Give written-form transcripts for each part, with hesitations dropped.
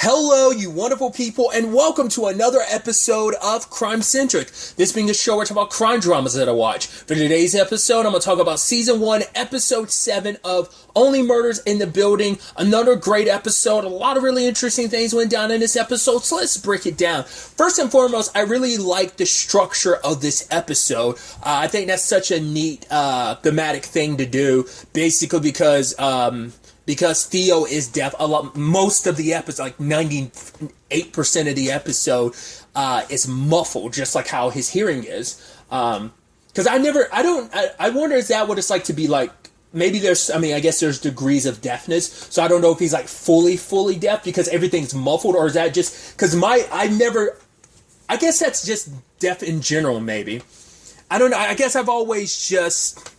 Hello, you wonderful people, and welcome to another episode of Crime Centric. This being a show where I talk about crime dramas that I watch. For today's episode, I'm going to talk about Season 1, Episode 7 of Only Murders in the Building. Another great episode. A lot of really interesting things went down in this episode, so let's break it down. First and foremost, I really like the structure of this episode. I think that's such a neat thematic thing to do, basically because Theo is deaf. Most of the episode, like 98% of the episode, is muffled, just like how his hearing is. Because I wonder, is that what it's like to be like, maybe I guess there's degrees of deafness, so I don't know if he's like fully deaf because everything's muffled, or is that just, because I guess that's just deaf in general, maybe. I don't know, I guess I've always just,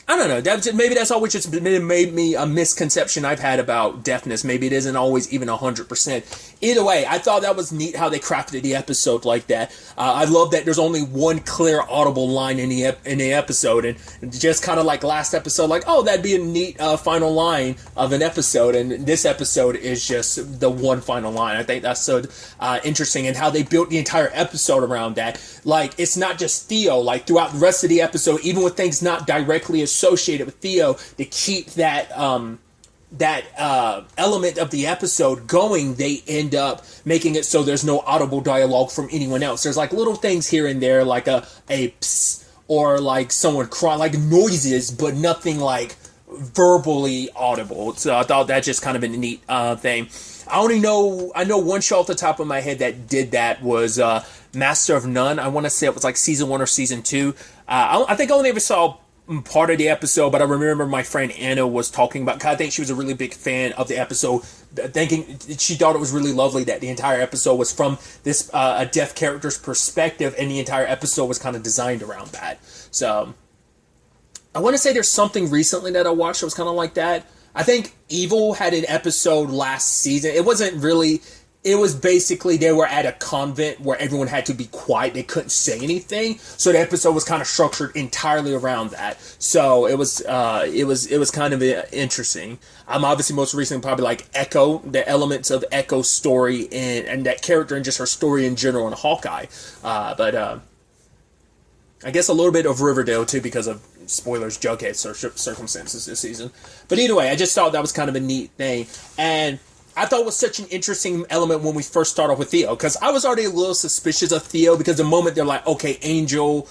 I don't know. Maybe that's always just made me a misconception I've had about deafness. Maybe it isn't always even 100%. Either way, I thought that was neat how they crafted the episode like that. I love that there's only one clear audible line in the episode, and just kind of like last episode, like, oh, that'd be a neat final line of an episode, and this episode is just the one final line. I think that's so interesting, and how they built the entire episode around that. Like, it's not just Theo. Like, throughout the rest of the episode, even with things not directly associated with Theo, to keep that element of the episode going, they end up making it so there's no audible dialogue from anyone else. There's like little things here and there, like a psst, or like someone crying, like noises, but nothing like verbally audible. So I thought that just kind of a neat thing. I know one show off the top of my head that did that was Master of None. I want to say it was like season 1 or season 2. I think I only ever saw part of the episode, but I remember my friend Anna was talking about, I think she was a really big fan of the episode, thinking she thought it was really lovely that the entire episode was from this a deaf character's perspective, and the entire episode was kind of designed around that. So I want to say there's something recently that I watched that was kind of like that. I think Evil had an episode last season. It was basically they were at a convent where everyone had to be quiet. They couldn't say anything. So the episode was kind of structured entirely around that. So it was kind of interesting. Obviously most recently probably like Echo, the elements of Echo's story and that character and just her story in general in Hawkeye. But I guess a little bit of Riverdale too, because of spoilers, Jughead circumstances this season. But either way, I just thought that was kind of a neat thing. And I thought it was such an interesting element when we first start off with Theo, because I was already a little suspicious of Theo, because the moment they're like, okay, Angel,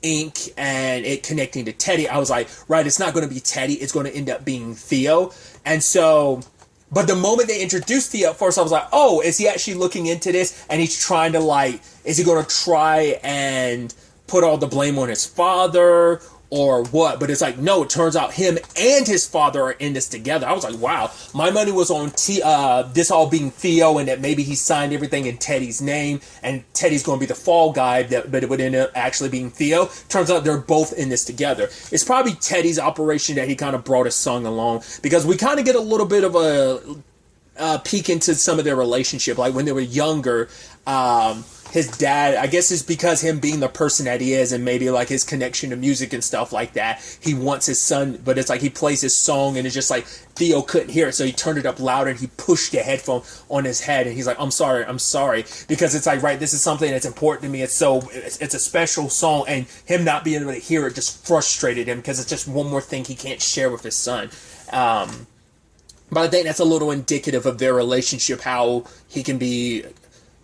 Inc., and it connecting to Teddy, I was like, right, it's not going to be Teddy, it's going to end up being Theo. And so, but the moment they introduced Theo at first, I was like, oh, is he actually looking into this? And he's trying to like, is he going to try and put all the blame on his father or what? But it's like, no, it turns out him and his father are in this together. I was like, wow, my money was on this all being Theo, and that maybe he signed everything in Teddy's name, and Teddy's going to be the fall guy, but it would end up actually being Theo. Turns out they're both in this together. It's probably Teddy's operation that he kind of brought his son along, because we kind of get a little bit of a peek into some of their relationship. Like when they were younger, his dad, I guess it's because him being the person that he is, and maybe like his connection to music and stuff like that, he wants his son, but it's like he plays his song and it's just like Theo couldn't hear it, so he turned it up louder and he pushed the headphone on his head, and he's like, I'm sorry, because it's like, right, this is something that's important to me, it's a special song, and him not being able to hear it just frustrated him, because it's just one more thing he can't share with his son. But I think that's a little indicative of their relationship, how he can be,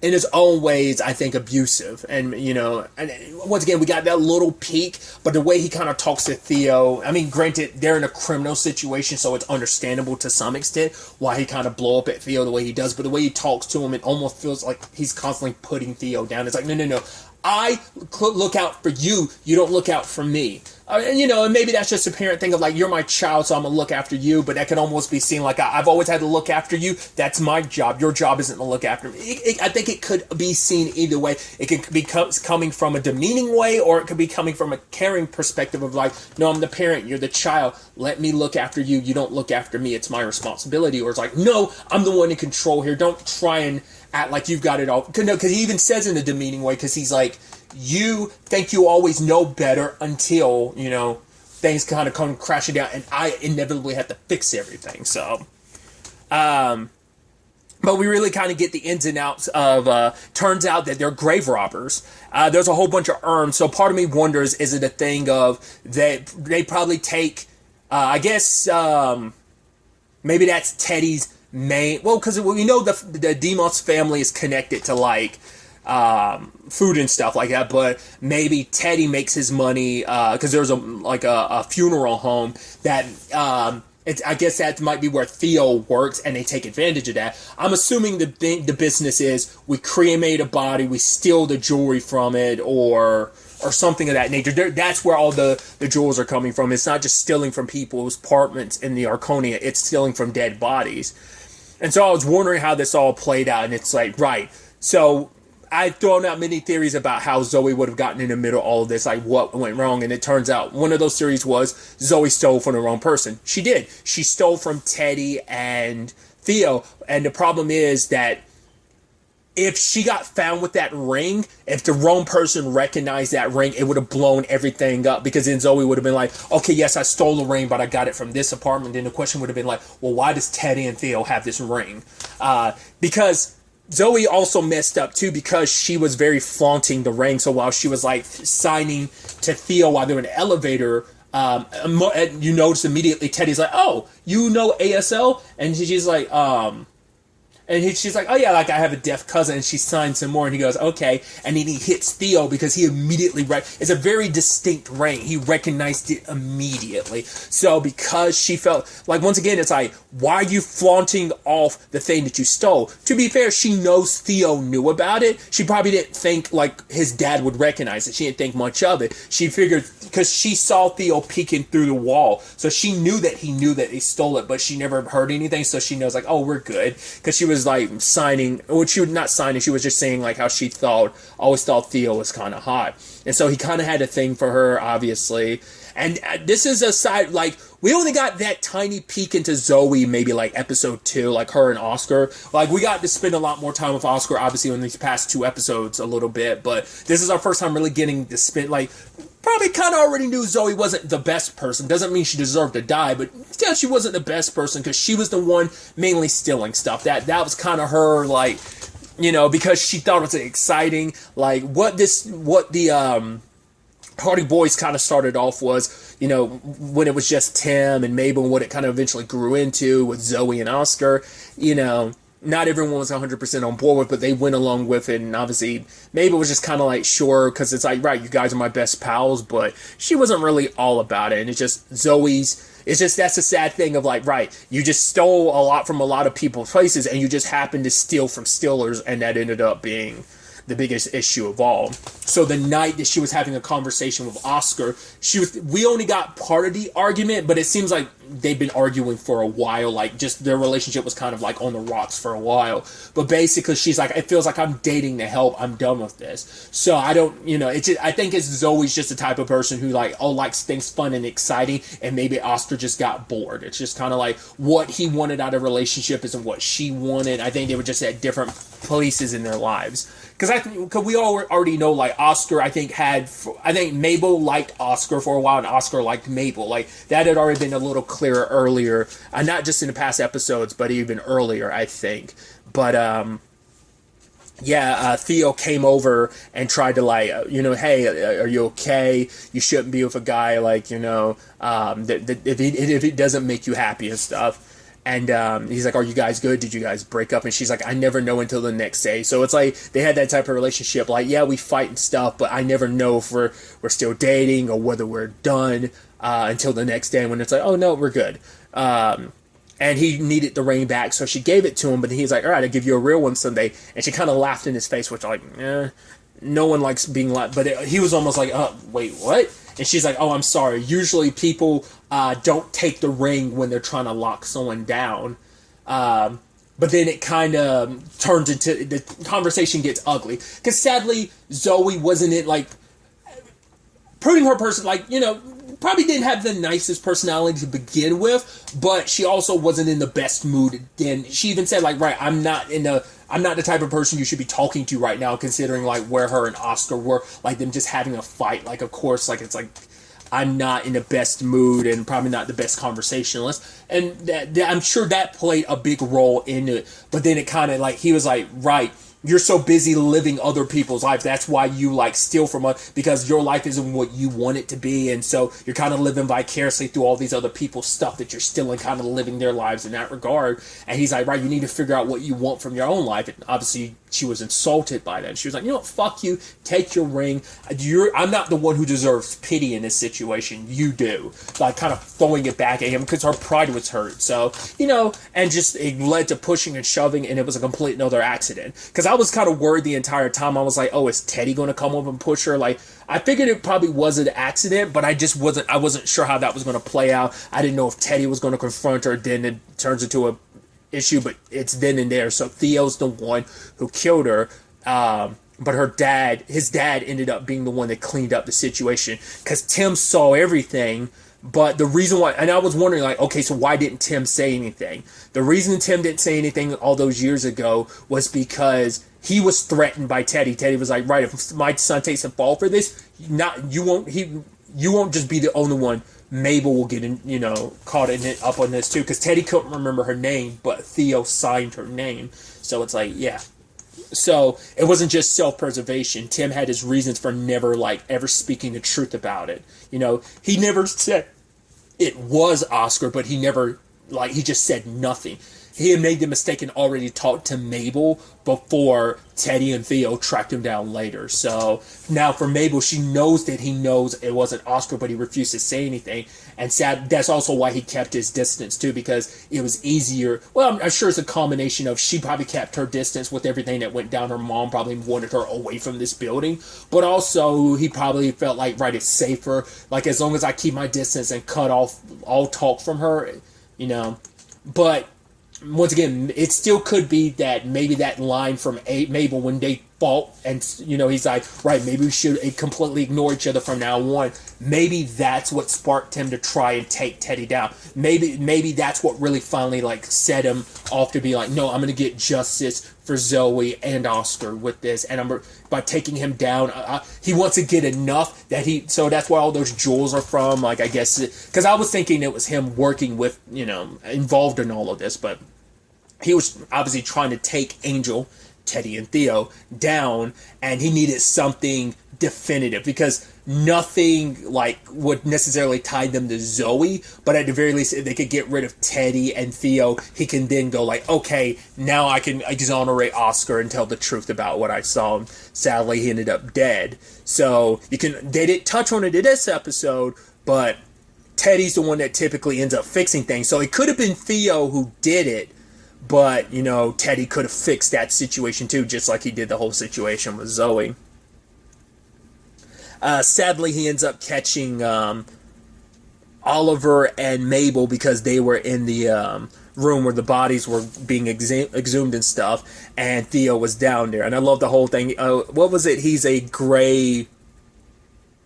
in his own ways, I think, abusive. And, you know, and once again, we got that little peek, but the way he kind of talks to Theo, I mean, granted, they're in a criminal situation, so it's understandable to some extent why he kind of blow up at Theo the way he does, but the way he talks to him, it almost feels like he's constantly putting Theo down. It's like, no, I look out for you, you don't look out for me. And, you know, and maybe that's just a parent thing of like, you're my child, so I'm going to look after you, but that can almost be seen like, I've always had to look after you, that's my job, your job isn't to look after me. I think it could be seen either way. It could be coming from a demeaning way, or it could be coming from a caring perspective of like, no, I'm the parent, you're the child, let me look after you, you don't look after me, it's my responsibility. Or it's like, no, I'm the one in control here, don't try and act like you've got it all. Because he even says in a demeaning way, because he's like, you think you always know better until, you know, things kind of come crashing down, and I inevitably have to fix everything. So, But we really kind of get the ins and outs of, turns out that they're grave robbers. There's a whole bunch of urns. So part of me wonders, is it a thing of that they probably take, I guess, maybe that's Teddy's main, well, because we know the Demos family is connected to like, food and stuff like that, but maybe Teddy makes his money, because there's a funeral home that, I guess that might be where Theo works, and they take advantage of that. I'm assuming the business is we cremate a body, we steal the jewelry from it, or something of that nature. That's where all the jewels are coming from. It's not just stealing from people's apartments in the Arconia, it's stealing from dead bodies. And so I was wondering how this all played out, and it's like, right. So I've thrown out many theories about how Zoe would have gotten in the middle of all of this, like what went wrong, and it turns out one of those theories was Zoe stole from the wrong person. She did. She stole from Teddy and Theo, and the problem is that if she got found with that ring, if the wrong person recognized that ring, it would have blown everything up, because then Zoe would have been like, okay, yes, I stole the ring, but I got it from this apartment. Then the question would have been like, well, why does Teddy and Theo have this ring? Because Zoe also messed up too, because she was very flaunting the ring. So while she was like signing to Theo while they were in the elevator, you notice immediately Teddy's like, oh, you know ASL? And she's like, she's like, oh yeah, like I have a deaf cousin, and she signs some more, and he goes, okay, and then he hits Theo because he immediately, it's a very distinct ring, he recognized it immediately. So because she felt, like, once again, it's like, why are you flaunting off the thing that you stole? To be fair, she knows Theo knew about it. She probably didn't think, like, his dad would recognize it. She didn't think much of it. She figured, because she saw Theo peeking through the wall, so she knew that he knew that he stole it, but she never heard anything, so she knows, like, oh, we're good, because she was like signing, or she was not signing, she was just saying like how she always thought Theo was kind of hot, and so he kind of had a thing for her, obviously. And this is a side, like, we only got that tiny peek into Zoe maybe like episode 2, like her and Oscar. Like, we got to spend a lot more time with Oscar obviously in these past 2 episodes a little bit, but this is our first time really getting to spend, like, probably kind of already knew Zoe wasn't the best person. Doesn't mean she deserved to die, but still she wasn't the best person, because she was the one mainly stealing stuff. That was kind of her, like, you know, because she thought it was exciting. Like, what the Hardy Boys kind of started off was, you know, when it was just Tim and Mabel, and what it kind of eventually grew into with Zoe and Oscar, you know, not everyone was 100% on board with, but they went along with it, and obviously Mabel was just kind of like, sure, because it's like, right, you guys are my best pals, but she wasn't really all about it, and it's just that's a sad thing of like, right, you just stole a lot from a lot of people's places, and you just happened to steal from stealers, and that ended up being the biggest issue of all. So the night that she was having a conversation with Oscar, we only got part of the argument, but it seems like they've been arguing for a while, like just their relationship was kind of like on the rocks for a while. But basically she's like, it feels like I'm dating to help, I'm done with this. So I don't, you know, I think it's Zoe's just the type of person who like, likes things fun and exciting, and maybe Oscar just got bored. It's just kind of like what he wanted out of a relationship isn't what she wanted. I think they were just at different places in their lives. Because we all already know, like, Oscar, I think Mabel liked Oscar for a while, and Oscar liked Mabel. Like, that had already been a little clearer earlier, not just in the past episodes, but even earlier, I think. But, Theo came over and tried to, like, you know, hey, are you okay? You shouldn't be with a guy, like, you know, if it doesn't make you happy and stuff. And he's like, are you guys good? Did you guys break up? And she's like, I never know until the next day. So it's like they had that type of relationship. Like, yeah, we fight and stuff, but I never know if we're still dating or whether we're done until the next day, when it's like, oh, no, we're good. And he needed the ring back, so she gave it to him. But he's like, all right, I'll give you a real one someday. And she kind of laughed in his face, which, like, no one likes being laughed. But he was almost like, wait, what? And she's like, oh, I'm sorry. Usually people don't take the ring when they're trying to lock someone down. But then it kind of turns into, the conversation gets ugly. Because sadly, Zoe wasn't it, like, proving her person, like, you know, probably didn't have the nicest personality to begin with, but she also wasn't in the best mood. Then she even said, like, right, I'm not the type of person you should be talking to right now, considering, like, where her and Oscar were, like, them just having a fight. Like, of course, like, it's like, I'm not in the best mood and probably not the best conversationalist. And I'm sure that played a big role in it. But then it kind of like, he was like, right, you're so busy living other people's life. That's why you like steal from us, because your life isn't what you want it to be. And so you're kind of living vicariously through all these other people's stuff that you're still kind of living their lives in that regard. And he's like, right, you need to figure out what you want from your own life. And obviously she was insulted by that. And she was like, you know what, fuck you, take your ring. I'm not the one who deserves pity in this situation. You do. Like kind of throwing it back at him because her pride was hurt. So, and just it led to pushing and shoving, and it was a complete another accident. Because I was kind of worried the entire time. I was like, oh, is Teddy going to come up and push her? Like, I figured it probably was an accident, but I wasn't sure how that was going to play out. I didn't know if Teddy was going to confront her, then it turns into a issue, but it's then and there. So Theo's the one who killed her, but his dad ended up being the one that cleaned up the situation, because Tim saw everything. But the reason why, and I was wondering, like, okay, so why didn't Tim say anything? The reason Tim didn't say anything all those years ago was because he was threatened by Teddy. Teddy was like, right, if my son takes a fall for this, you won't just be the only one. Mabel will get caught in it up on this too, because Teddy couldn't remember her name, but Theo signed her name. So it's like, yeah. So it wasn't just self-preservation. Tim had his reasons for never ever speaking the truth about it. He never said it was Oscar, but he never he just said nothing. He had made the mistake and already talked to Mabel before Teddy and Theo tracked him down later. So now for Mabel, she knows that he knows it wasn't Oscar, but he refused to say anything. And that's also why he kept his distance too, because it was easier. Well, I'm sure it's a combination of she probably kept her distance with everything that went down. Her mom probably wanted her away from this building, but also he probably felt like, right, it's safer. Like, as long as I keep my distance and cut off all talk from her, but once again, it still could be that maybe that line from Mabel when they fought, and he's like, right, maybe we should completely ignore each other from now on. Maybe that's what sparked him to try and take Teddy down. Maybe that's what really finally set him off to be like, no, I'm gonna get justice for Zoe and Oscar with this, and by taking him down, he wants to get enough that so that's where all those jewels are from. I guess because I was thinking it was him working with involved in all of this, but he was obviously trying to take Angel, Teddy, and Theo down, and he needed something definitive, because nothing would necessarily tie them to Zoe, but at the very least, if they could get rid of Teddy and Theo, he can then go okay, now I can exonerate Oscar and tell the truth about what I saw. And sadly, he ended up dead. So they didn't touch on it in this episode, but Teddy's the one that typically ends up fixing things. So it could have been Theo who did it, but, Teddy could have fixed that situation too, just like he did the whole situation with Zoe. Sadly, he ends up catching Oliver and Mabel, because they were in the room where the bodies were being exhumed and stuff, and Theo was down there. And I love the whole thing. What was it? He's a gray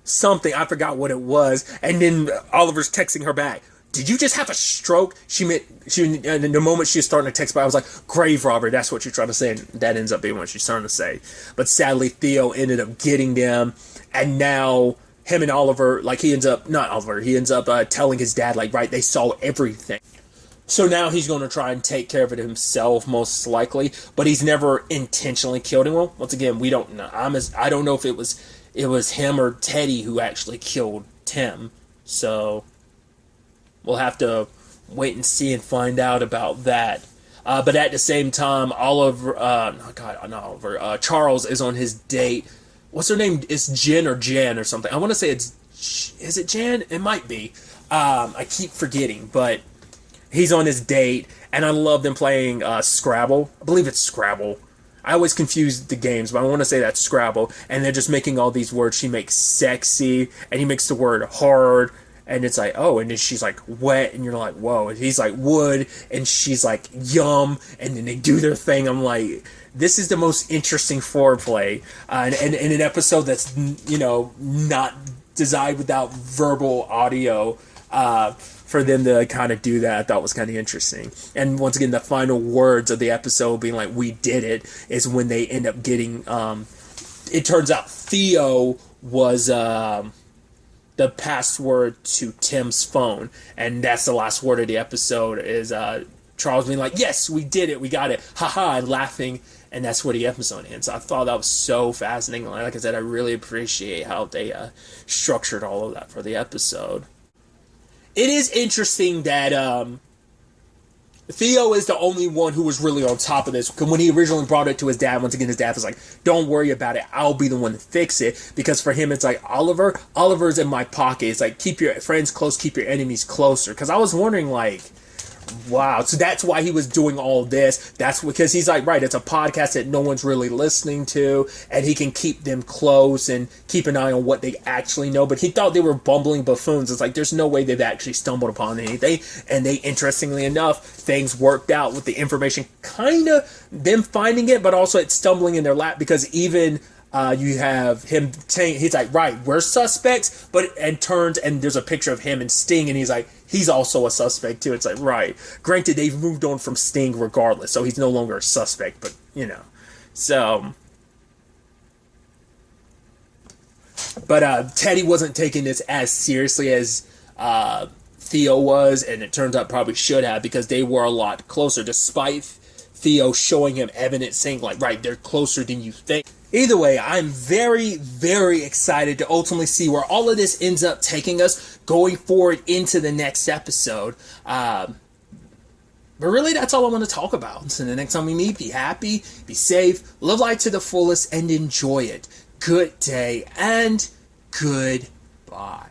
something. I forgot what it was. And then Oliver's texting her back, did you just have a stroke? She in the moment she was starting to text back, I was like, grave robber, that's what you're trying to say. And that ends up being what she's trying to say. But sadly, Theo ended up getting them. And now him and Oliver, he ends up telling his dad, right, they saw everything. So now he's going to try and take care of it himself, most likely. But he's never intentionally killed him. Well, once again, we don't know. I don't know if it was him or Teddy who actually killed Tim. So we'll have to wait and see and find out about that. But at the same time, Charles is on his date. What's her name? It's Jen or Jan or something. I want to say is it Jan? It might be. I keep forgetting, but he's on his date, and I love them playing Scrabble. I believe it's Scrabble. I always confuse the games, but I want to say that's Scrabble. And they're just making all these words. She makes sexy, and he makes the word hard. And it's like, oh, and then she's like wet, and you're like, whoa. And he's like wood, and she's like yum, and then they do their thing. I'm like, this is the most interesting foreplay, and in an episode that's not designed without verbal audio. For them to kind of do that, I thought was kind of interesting. And once again, the final words of the episode being like, "We did it," is when they end up getting. It turns out Theo was. the password to Tim's phone, and that's the last word of the episode is Charles being like, "Yes, we did it, we got it, haha," and laughing, and that's where the episode ends. I thought that was so fascinating. Like I said, I really appreciate how they structured all of that for the episode. It is interesting that Theo is the only one who was really on top of this. Because when he originally brought it to his dad, once again, his dad was like, "Don't worry about it. I'll be the one to fix it." Because for him, it's like, Oliver's in my pocket. It's like, keep your friends close, keep your enemies closer. Because I was wondering, like, wow. So that's why he was doing all this. That's because he's like, right, it's a podcast that no one's really listening to, and he can keep them close and keep an eye on what they actually know. But he thought they were bumbling buffoons. It's like, there's no way they've actually stumbled upon anything. And they, interestingly enough, things worked out with the information, kind of them finding it, but also it stumbling in their lap, because even you have him saying, he's like, right, we're suspects, and turns, and there's a picture of him and Sting, and he's like, he's also a suspect too. It's like, right. Granted, they've moved on from Sting regardless, so he's no longer a suspect, but, you know. So, but Teddy wasn't taking this as seriously as Theo was, and it turns out probably should have, because they were a lot closer, despite Theo showing him evidence saying, like, right, they're closer than you think. Either way, I'm very, very excited to ultimately see where all of this ends up taking us going forward into the next episode. But really, that's all I want to talk about. So the next time we meet, be happy, be safe, live life to the fullest, and enjoy it. Good day and goodbye.